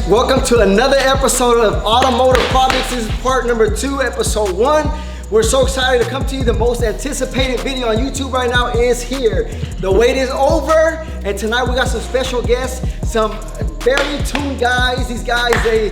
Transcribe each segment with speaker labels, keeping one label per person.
Speaker 1: welcome to another episode of Automotive Projects. This is part number 2, episode 1. We're so excited to come to you. The most anticipated video on YouTube right now is here. The wait is over, and tonight we got some special guests, some very tuned guys. These guys, they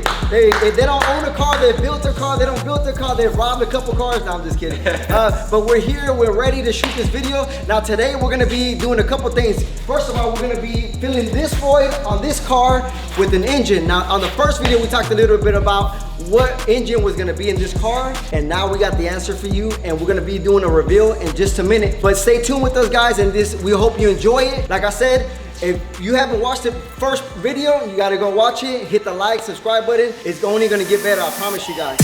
Speaker 1: don't own a car, they built their car, they don't build their car, they've robbed a couple cars. No, I'm just kidding. But we're here, we're ready to shoot this video. Now today we're gonna be doing a couple things. First of all, we're gonna be filling this void on this car with an engine. Now on the first video, we talked a little bit about what engine was gonna be in this car, and now we got the answer for you, and we're gonna be doing a reveal in just a minute. But stay tuned with us, guys, and we hope you enjoy it. Like I said, if you haven't watched the first video, you gotta go watch it. Hit the like, subscribe button. It's only gonna get better, I promise you guys.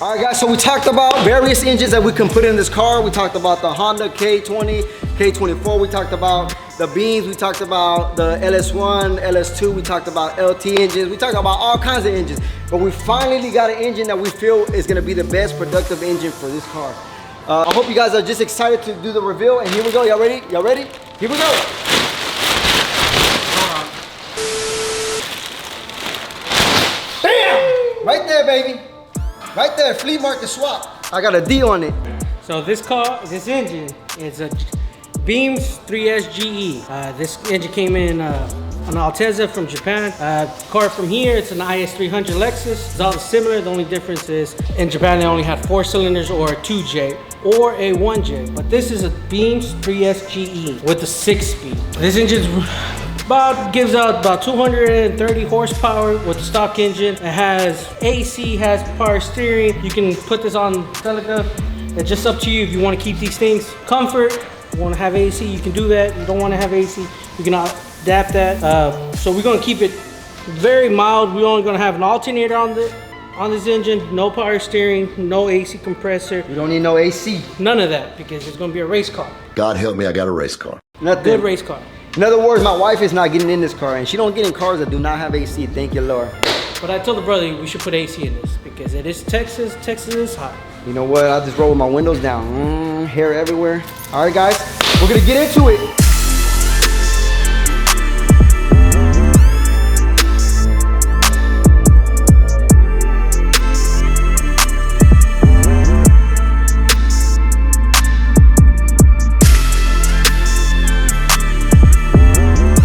Speaker 1: All right, guys, so we talked about various engines that we can put in this car. We talked about the Honda K20, K24. We talked about the beams. We talked about the LS1, LS2. We talked about LT engines. We talked about all kinds of engines. But we finally got an engine that we feel is gonna be the best productive engine for this car. I hope you guys are just excited to do the reveal. And here we go, y'all ready? Y'all ready? Here we go. Bam! Right there, baby. Right there, flea market swap. I got a D on it.
Speaker 2: So this engine is a Beams 3S GE. This engine came in an Altezza from Japan. Car from here, it's an IS300 Lexus. It's all similar. The only difference is in Japan they only had 4 cylinders or a 2J or a 1J. But this is a Beams 3S GE with a 6-speed. This engine's gives out about 230 horsepower with the stock engine. It has AC, has power steering. You can put this on Celica. It's just up to you if you want to keep these things comfort. You want to have AC, you can do that. You don't want to have AC, you can adapt that. So we're going to keep it very mild. We're only going to have an alternator on this engine, no power steering, no AC compressor.
Speaker 1: You don't need no AC.
Speaker 2: None of that, because it's going to be a race car.
Speaker 3: God help me, I got a race car.
Speaker 1: Nothing.
Speaker 2: Good race car.
Speaker 1: In other words, my wife is not getting in this car, and she don't get in cars that do not have AC. Thank you, Lord.
Speaker 2: But I told the brother we should put AC in this because it is Texas. Texas is hot.
Speaker 1: You know what? I just roll with my windows down. Hair everywhere. All right, guys, we're gonna get into it.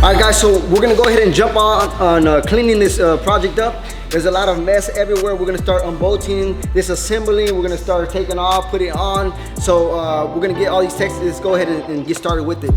Speaker 1: All right, guys, so we're gonna go ahead and jump on cleaning this project up. There's a lot of mess everywhere. We're gonna start unbolting, disassembling. We're gonna start taking off, put it on. So we're gonna get all these texts. Let's go ahead and get started with it.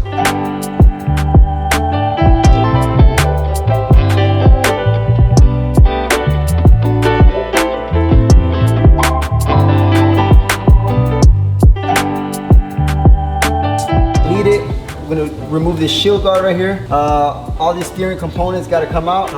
Speaker 1: We're gonna remove this shield guard right here. All these steering components gotta come out.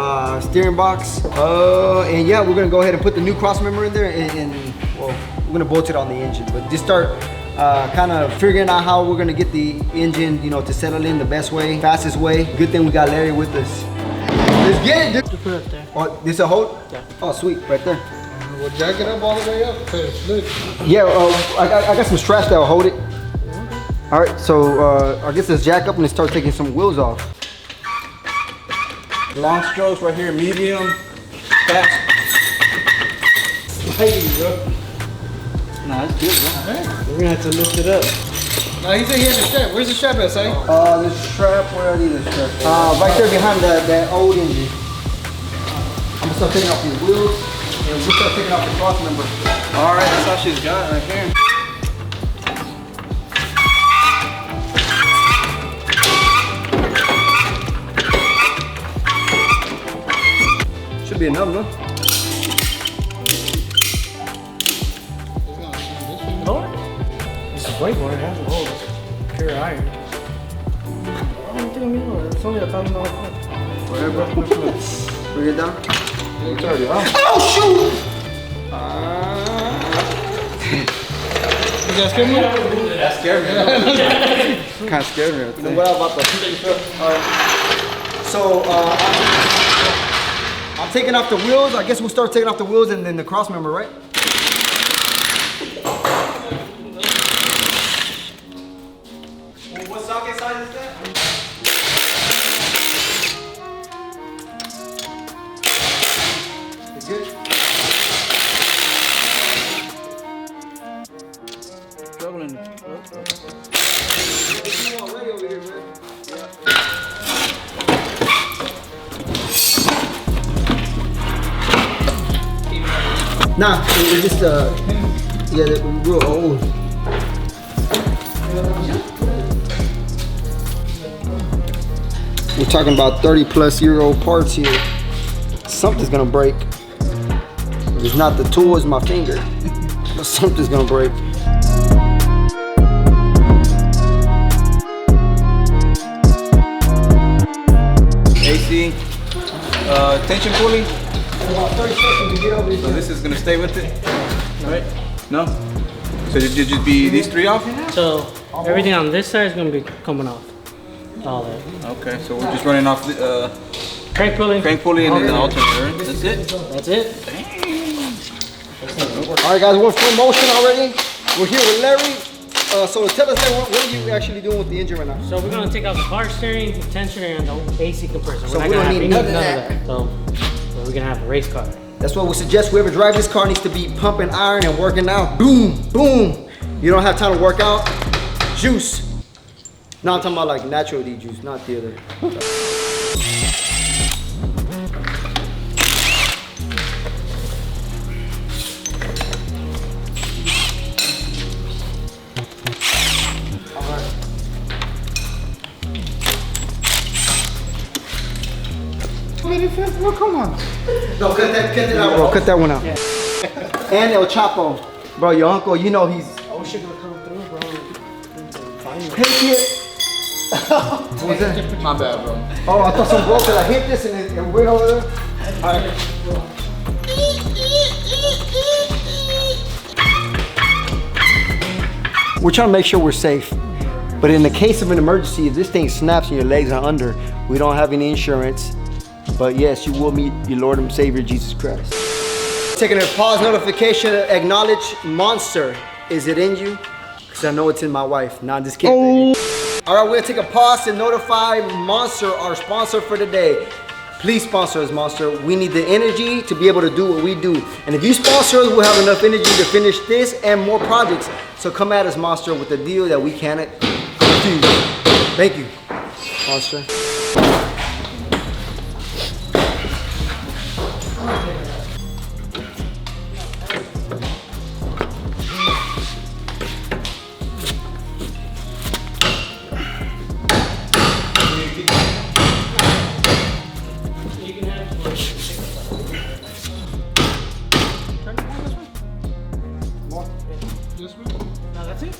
Speaker 1: Steering box. And yeah, we're gonna go ahead and put the new cross member in there, and well, we're gonna bolt it on the engine. But just start kind of figuring out how we're gonna get the engine, you know, to settle in the best way, fastest way. Good thing we got Larry with us. Let's get it, dude.
Speaker 2: Just put it up there.
Speaker 1: Oh, this a hold?
Speaker 2: Yeah.
Speaker 1: Oh, sweet, right there.
Speaker 4: We'll jack it up all the way up. Look.
Speaker 1: Yeah, I got some straps that'll hold it. All right, so I guess let's jack up and start taking some wheels off.
Speaker 4: Long strokes right here, medium, fast. Hey, bro.
Speaker 1: Nah, that's good, bro.
Speaker 4: Right.
Speaker 2: We're gonna have to lift it up.
Speaker 4: No, he said he had the strap. Where's the strap at, say?
Speaker 1: The strap, where are these straps? Right there behind that old engine. I'm gonna start taking off these wheels, and we'll start taking off the cross member.
Speaker 4: All right, that's all she's got right here.
Speaker 1: Should be enough, no?
Speaker 2: This is brake board. It has a hole. It's pure iron. I don't think it's only $1,000 car.
Speaker 1: Whatever. Bring it down.
Speaker 4: It's already off.
Speaker 1: Oh, shoot!
Speaker 4: You guys scared me?
Speaker 1: That scared me. Kind of scared me. You know what about the... Alright. So, I'm taking off the wheels. I guess we'll start taking off the wheels and then the cross member, right? Nah, it's just yeah, they're real old. We're talking about 30-plus-year-old parts here. Something's gonna break. It's not the tool, it's my finger. But something's gonna break.
Speaker 4: AC, tension pulley.
Speaker 1: About 30 seconds to get over
Speaker 4: So this is gonna stay with it, right? No? So it just be these three off?
Speaker 2: So everything on this side is gonna be coming off. All that.
Speaker 4: Okay, so we're just running off the
Speaker 2: Crank pulley.
Speaker 4: crank pulley and then the alternator. That's it?
Speaker 2: That's it.
Speaker 1: All right, guys, we're in full motion already. We're here with Larry. So tell us, what are you actually doing with the engine right now?
Speaker 2: So we're gonna take out the power steering, the tensioner, and the AC compressor.
Speaker 1: So
Speaker 2: We're
Speaker 1: we
Speaker 2: not
Speaker 1: don't
Speaker 2: gonna
Speaker 1: need
Speaker 2: have
Speaker 1: none of
Speaker 2: none of that. So we're gonna have a race car.
Speaker 1: That's what we suggest. Whoever drives this car needs to be pumping iron and working out. Boom, boom. You don't have time to work out. Juice. No, I'm talking about like natural D juice, not the other.
Speaker 4: Well, come on.
Speaker 1: No, cut that out, bro. Cut that one out. Yeah. And El Chapo. Bro, your uncle, you know he's...
Speaker 2: Oh, shit gonna come through, bro.
Speaker 1: Hey, kid. What was that?
Speaker 4: My bad, bro.
Speaker 1: Oh, I thought some broke because I hit this and it went over there. All right. We're trying to make sure we're safe. But in the case of an emergency, if this thing snaps and your legs are under, we don't have any insurance. But yes, you will meet your Lord and Savior, Jesus Christ. Taking a pause notification, acknowledge Monster. Is it in you? Because I know it's in my wife. Nah, I'm just kidding, baby. All right, we're gonna take a pause to notify Monster, our sponsor for today. Please sponsor us, Monster. We need the energy to be able to do what we do. And if you sponsor us, we'll have enough energy to finish this and more projects. So come at us, Monster, with a deal that we can't refuse. Thank you, Monster.
Speaker 2: No, that's it.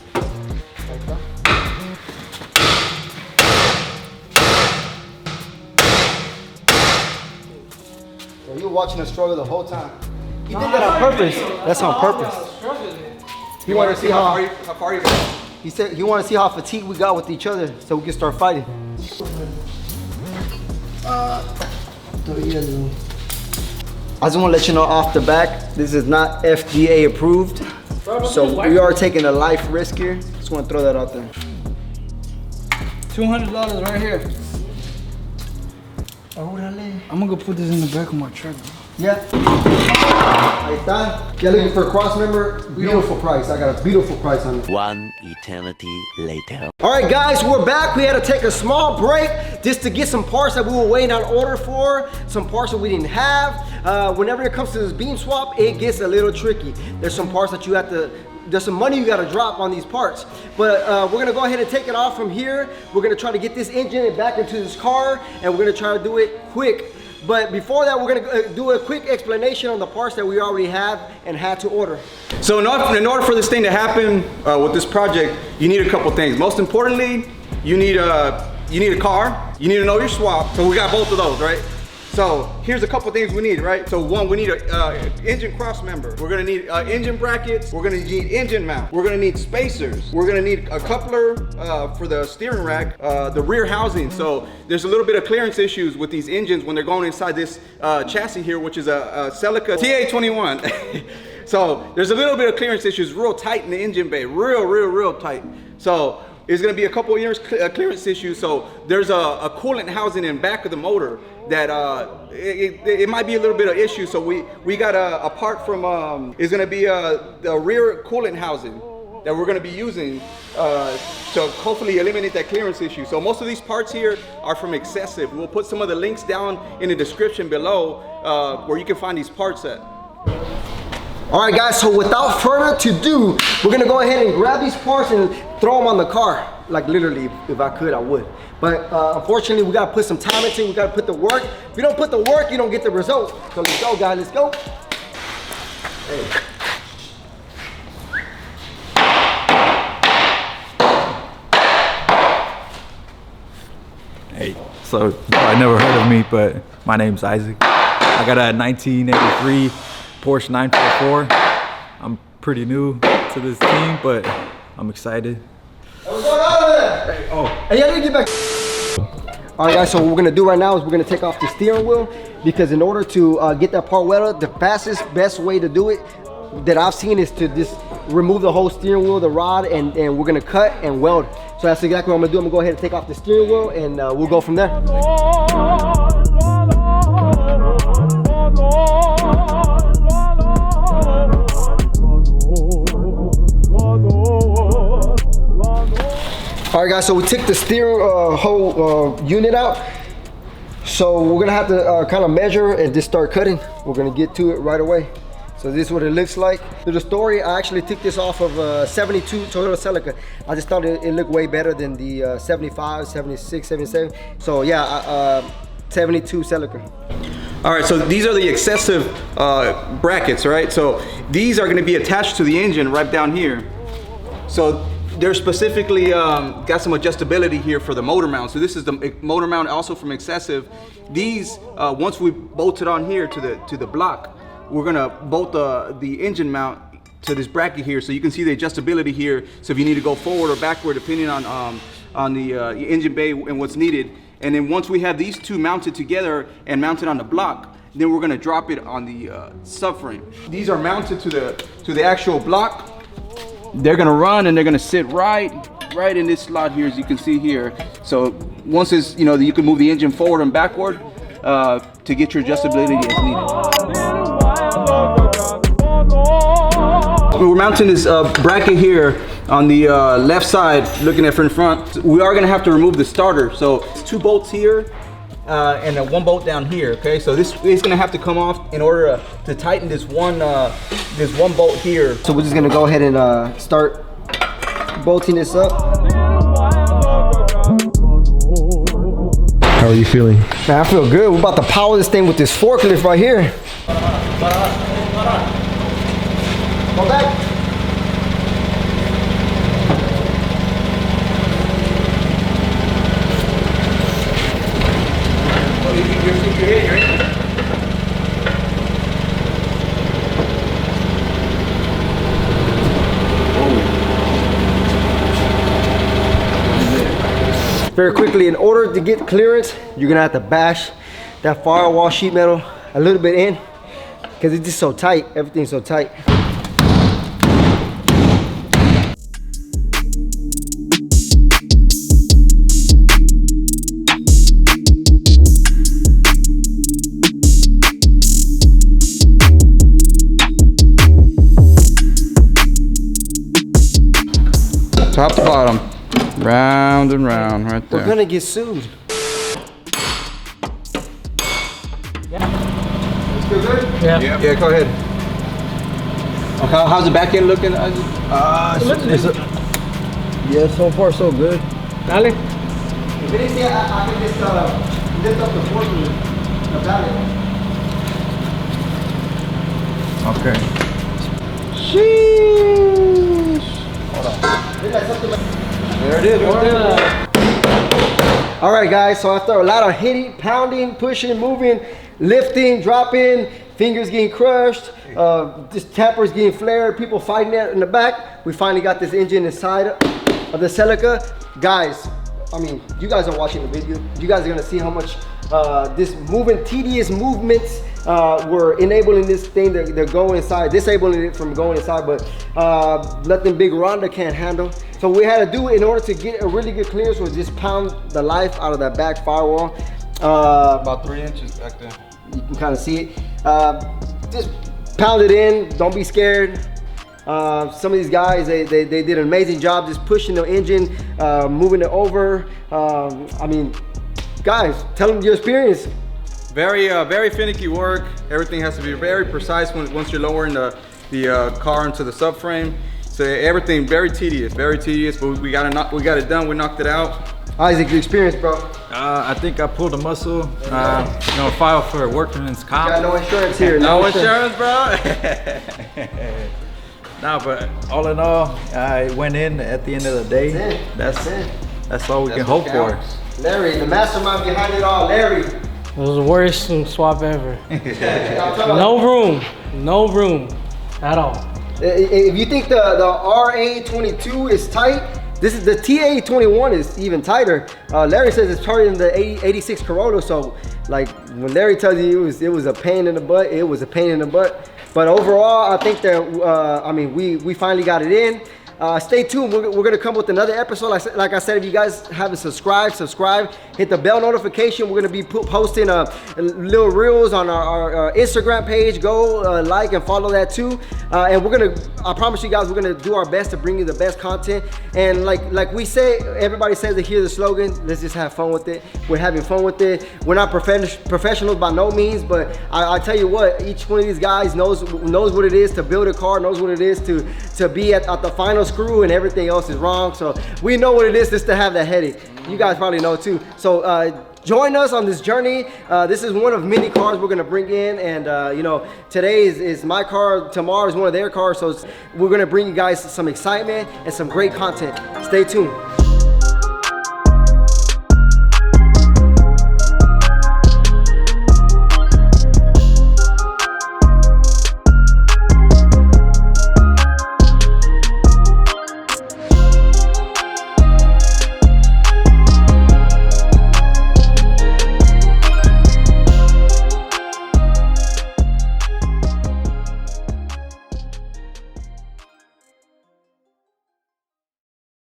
Speaker 1: Well, you were watching us struggle the whole time. He did that on purpose. That's on purpose. He wanted to see how
Speaker 4: far you go.
Speaker 1: he said he wanted to see how fatigued we got with each other, so we can start fighting. I just want to let you know off the back, this is not FDA approved, so we are taking a life risk here. Just want to throw that out there.
Speaker 4: $200 right here. I'm gonna go put this in the back of my truck.
Speaker 1: Yeah. Ahí está. You're looking for a cross member? Beautiful price. I got a beautiful price on it.
Speaker 3: One eternity later.
Speaker 1: All right, guys, we're back. We had to take a small break just to get some parts that we were waiting on order for, some parts that we didn't have. Whenever it comes to this beam swap, it gets a little tricky. There's some parts that you have to, there's some money you got to drop on these parts. But we're going to go ahead and take it off from here. We're going to try to get this engine back into this car, and we're going to try to do it quick. But before that, we're gonna do a quick explanation on the parts that we already have and had to order.
Speaker 5: So in order for this thing to happen with this project, you need a couple things. Most importantly, you need a car. You need to know your swap. So we got both of those, right? So here's a couple things we need, right? So one, we need an engine cross member. We're gonna need engine brackets. We're gonna need engine mount. We're gonna need spacers. We're gonna need a coupler for the steering rack, the rear housing. So there's a little bit of clearance issues with these engines when they're going inside this chassis here, which is a Celica TA21. So there's a little bit of clearance issues, real tight in the engine bay, real tight. So it's gonna be a couple of years clearance issues. So there's a coolant housing in back of the motor that it might be a little bit of issue. So we got a part from, is gonna be the rear coolant housing that we're gonna be using to hopefully eliminate that clearance issue. So most of these parts here are from Excessive. We'll put some of the links down in the description below where you can find these parts at.
Speaker 1: All right, guys, so without further ado, we're gonna go ahead and grab these parts and throw them on the car. Like literally, if I could, I would. But unfortunately, we gotta put some time into it. We gotta put the work. If you don't put the work, you don't get the results. So let's go, guys, let's go. Hey.
Speaker 6: Hey, so you probably never heard of me, but my name's Isaac. I got a 1983 Porsche 944. I'm pretty new to this team, but I'm excited.
Speaker 1: What's going on over there? Hey, oh. Hey, y'all need to get back. All right, guys, so what we're gonna do right now is we're gonna take off the steering wheel, because in order to get that part welded, the fastest, best way to do it that I've seen is to just remove the whole steering wheel, the rod, and we're gonna cut and weld. So that's exactly what I'm gonna do. I'm gonna go ahead and take off the steering wheel, and we'll go from there. All right, guys, so we took the steering whole unit out. So we're gonna have to kind of measure and just start cutting. We're gonna get to it right away. So this is what it looks like. To the story, I actually took this off of a 72 Toyota Celica. I just thought it looked way better than the 75, 76, 77. So yeah, 72 Celica.
Speaker 5: All right, so these are the excessive brackets, right? So these are gonna be attached to the engine right down here. So they're specifically got some adjustability here for the motor mount. So this is the motor mount also from excessive. These, once we bolt it on here to the block, we're gonna bolt the engine mount to this bracket here, so you can see the adjustability here. So if you need to go forward or backward, depending on the engine bay and what's needed. And then once we have these two mounted together and mounted on the block, then we're gonna drop it on the subframe. These are mounted to the actual block. They're gonna run and they're gonna sit right in this slot here, as you can see here. So once it's, you know, you can move the engine forward and backward to get your adjustability as needed. We're mounting this bracket here on the left side, looking at in front. We are gonna have to remove the starter. So it's 2 bolts here and 1 bolt down here, okay? So this is gonna have to come off in order to tighten this one bolt here.
Speaker 1: So we're just gonna go ahead and start bolting this up.
Speaker 7: How are you feeling?
Speaker 1: Man, I feel good. We're about to power this thing with this forklift right here. Go back. Very quickly, in order to get clearance, you're gonna have to bash that firewall sheet metal a little bit in, because it's just so tight. Everything's so tight.
Speaker 5: Top to bottom, round and round, right there.
Speaker 1: We're gonna get sued. Still good?
Speaker 2: Yeah.
Speaker 5: Yeah, go ahead. Okay, how's the back end looking?
Speaker 1: Yeah, so far so good.
Speaker 2: Dale.
Speaker 1: If anything, I can just lift up the forklift, the pallet.
Speaker 5: Okay.
Speaker 1: Sheesh. Hold on. There it is, right there. All right, guys, so after a lot of hitting, pounding, pushing, moving, lifting, dropping, fingers getting crushed, just tappers getting flared, people fighting there in the back, we finally got this engine inside of the Celica. Guys, I mean, you guys are watching the video. You guys are gonna see how much this tedious movements were enabling this thing to go inside, disabling it from going inside, but nothing big Rhonda can't handle. So we had to do it in order to get a really good clearance, was just pound the life out of that back firewall.
Speaker 5: About 3 inches back there.
Speaker 1: You can kind of see it. Just pound it in, don't be scared. Some of these guys, they did an amazing job just pushing the engine, moving it over. I mean, guys, tell them your experience.
Speaker 5: Very finicky work. Everything has to be very precise once you're lowering the the car into the subframe. So everything very tedious, but we got it done. We knocked it out.
Speaker 1: Isaac, your experience, bro.
Speaker 6: I think I pulled a muscle. File for workman's comp.
Speaker 1: Got no insurance here.
Speaker 5: No insurance, bro.
Speaker 6: Nah, but all in all, I went in at the end of the day. That's all we can hope for.
Speaker 1: Larry, the mastermind behind it all, Larry.
Speaker 2: It was the worst swap ever. No room at all.
Speaker 1: If you think the RA22 is tight, this is the TA21 is even tighter. Larry says it's tighter than the 86 Corolla. So, like when Larry tells you it was a pain in the butt, it was a pain in the butt. But overall, I think that we finally got it in. Stay tuned. We're gonna come with another episode. Like I said, if you guys haven't subscribed, hit the bell notification. We're gonna be posting little reels on our Instagram page. Go like and follow that too. And I promise you guys, we're gonna do our best to bring you the best content. And like we say, everybody says to hear the slogan, let's just have fun with it. We're having fun with it. We're not professionals by no means, but I tell you what, each one of these guys knows what it is to build a car, knows what it is to be at the final screw, and everything else is wrong. So we know what it is just to have that headache. You guys probably know too. So join us on this journey. This is one of many cars we're gonna bring in, and today is my car, tomorrow is one of their cars. So we're gonna bring you guys some excitement and some great content. Stay tuned.